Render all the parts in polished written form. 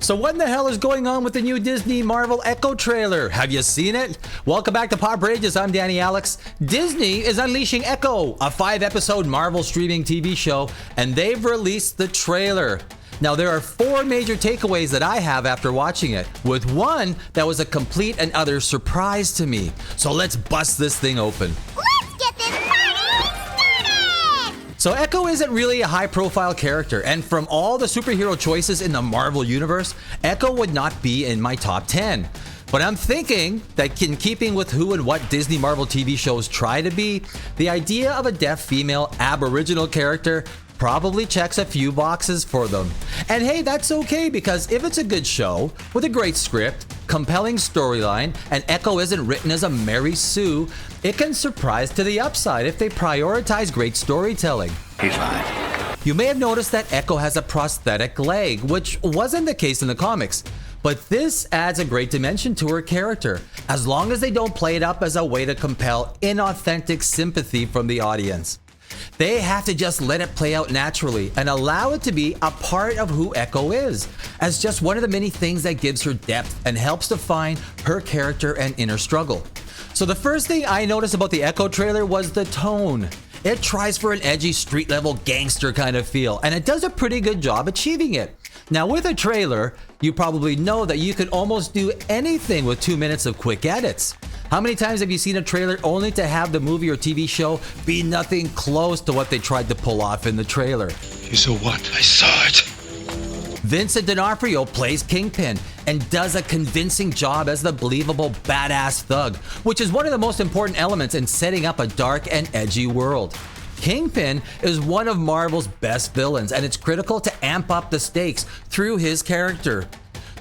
So what in the hell is going on with the new Disney Marvel Echo trailer? Have you seen it? Welcome back to Poprageous. I'm Danny Alex. Disney is unleashing Echo, a 5-episode Marvel streaming TV show, and they've released the trailer. Now, there are 4 major takeaways that I have after watching it, with one that was a complete and utter surprise to me. So let's bust this thing open. Let's get this party started! So Echo isn't really a high-profile character, and from all the superhero choices in the Marvel universe, Echo would not be in my top 10. But I'm thinking that in keeping with who and what Disney Marvel TV shows try to be, the idea of a deaf female Aboriginal character probably checks a few boxes for them. And hey, that's okay, because if it's a good show with a great script, compelling storyline, and Echo isn't written as a Mary Sue, it can surprise to the upside if they prioritize great storytelling. He's fine. You may have noticed that Echo has a prosthetic leg, which wasn't the case in the comics. But this adds a great dimension to her character, as long as they don't play it up as a way to compel inauthentic sympathy from the audience. They have to just let it play out naturally and allow it to be a part of who Echo is, as just one of the many things that gives her depth and helps define her character and inner struggle. So the first thing I noticed about the Echo trailer was the tone. It tries for an edgy street-level gangster kind of feel, and it does a pretty good job achieving it. Now, with a trailer, you probably know that you can almost do anything with 2 minutes of quick edits. How many times have you seen a trailer only to have the movie or TV show be nothing close to what they tried to pull off in the trailer? You saw what? I saw it. Vincent D'Onofrio plays Kingpin and does a convincing job as the believable badass thug, which is one of the most important elements in setting up a dark and edgy world. Kingpin is one of Marvel's best villains, and it's critical to amp up the stakes through his character.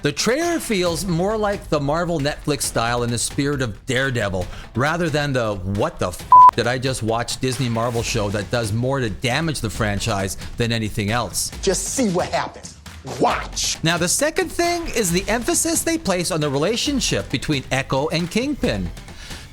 The trailer feels more like the Marvel Netflix style in the spirit of Daredevil, rather than the what the f*** did I just watch Disney Marvel show that does more to damage the franchise than anything else. Just see what happens. Watch. Now, the second thing is the emphasis they place on the relationship between Echo and Kingpin.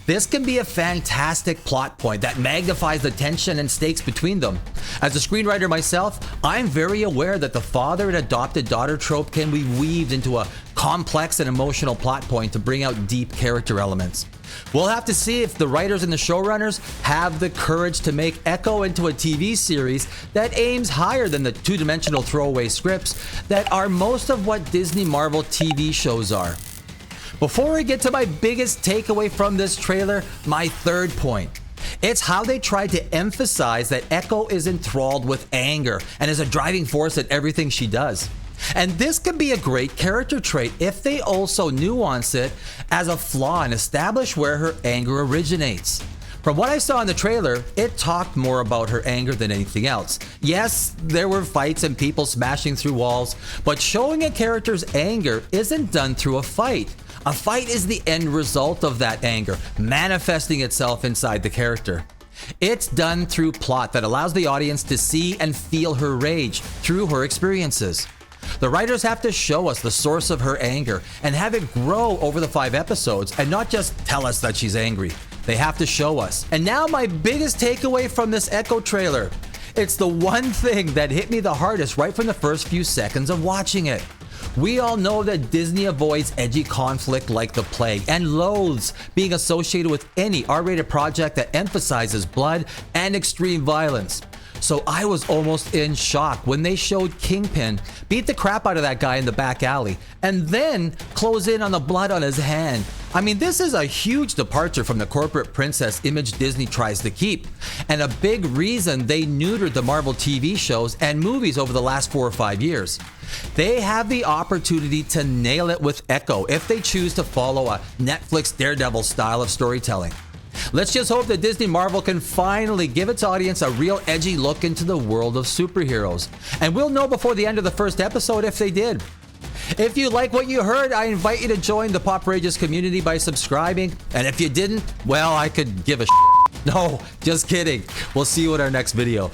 This can be a fantastic plot point that magnifies the tension and stakes between them. As a screenwriter myself, I'm very aware that the father and adopted daughter trope can be weaved into a complex and emotional plot point to bring out deep character elements. We'll have to see if the writers and the showrunners have the courage to make Echo into a TV series that aims higher than the two-dimensional throwaway scripts that are most of what Disney Marvel TV shows are. Before I get to my biggest takeaway from this trailer, my third point. It's how they tried to emphasize that Echo is enthralled with anger and is a driving force at everything she does. And this could be a great character trait if they also nuance it as a flaw and establish where her anger originates. From what I saw in the trailer, it talked more about her anger than anything else. Yes, there were fights and people smashing through walls, but showing a character's anger isn't done through a fight. A fight is the end result of that anger, manifesting itself inside the character. It's done through plot that allows the audience to see and feel her rage through her experiences. The writers have to show us the source of her anger and have it grow over the 5 episodes and not just tell us that she's angry. They have to show us. And now my biggest takeaway from this Echo trailer. It's the one thing that hit me the hardest right from the first few seconds of watching it. We all know that Disney avoids edgy conflict like the plague and loathes being associated with any R-rated project that emphasizes blood and extreme violence. So I was almost in shock when they showed Kingpin beat the crap out of that guy in the back alley and then close in on the blood on his hand. I mean, this is a huge departure from the corporate princess image Disney tries to keep, and a big reason they neutered the Marvel TV shows and movies over the last 4 or 5 years. They have the opportunity to nail it with Echo if they choose to follow a Netflix Daredevil style of storytelling. Let's just hope that Disney Marvel can finally give its audience a real edgy look into the world of superheroes. And we'll know before the end of the first episode if they did. If you like what you heard, I invite you to join the Poprageous community by subscribing. And if you didn't, well, I could give a shit. No, just kidding. We'll see you in our next video.